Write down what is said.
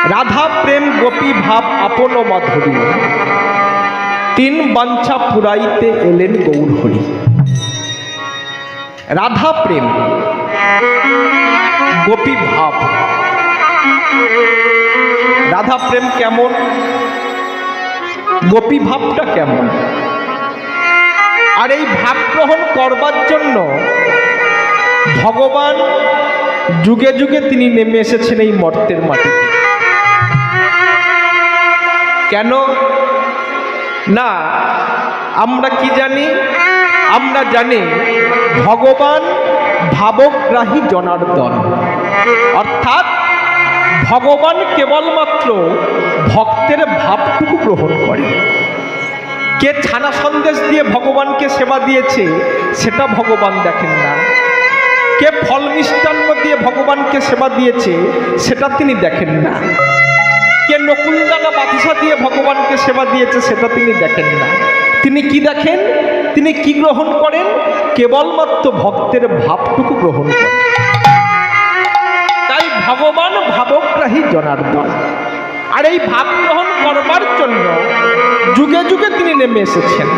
রাধা প্রেম গোপী ভাব আপন মাধুরী, তিন বাঞ্ছা পুরাইতে এলেন গৌর হরি। রাধা প্রেম গোপী ভাব, রাধা প্রেম কেমন, গোপী ভাবটা কেমন, আর এই ভাব গ্রহণ করবার জন্য ভগবান যুগে যুগে তিনি নেমে এসেছেন এই মর্তের মাটিতে। কেন না আমরা কি জানি? আমরা জানি ভগবান ভাবগ্রাহী জনার্দন, অর্থাৎ ভগবান কেবলমাত্র ভক্তের ভাবটুকু গ্রহণ করে। কে ছানা সন্দেশ দিয়ে ভগবানকে সেবা দিয়েছে সেটা ভগবান দেখেন না, কে ফল মিষ্টান্ন দিয়ে ভগবানকে সেবা দিয়েছে সেটা তিনি দেখেন না, কে নকুলদানা বাতাসা দিয়ে ভগবানকে সেবা দিয়েছে সেটা তিনি দেখেন না। তিনি কি দেখেন? তিনি কি গ্রহণ করেন? কেবলমাত্র ভক্তের ভাবটুকু গ্রহণ করেন। তাই ভগবান ভাবগ্রাহী জনার্দন, আর এই ভাব গ্রহণ করবার জন্য যুগে যুগে তিনি নেমে এসেছেন।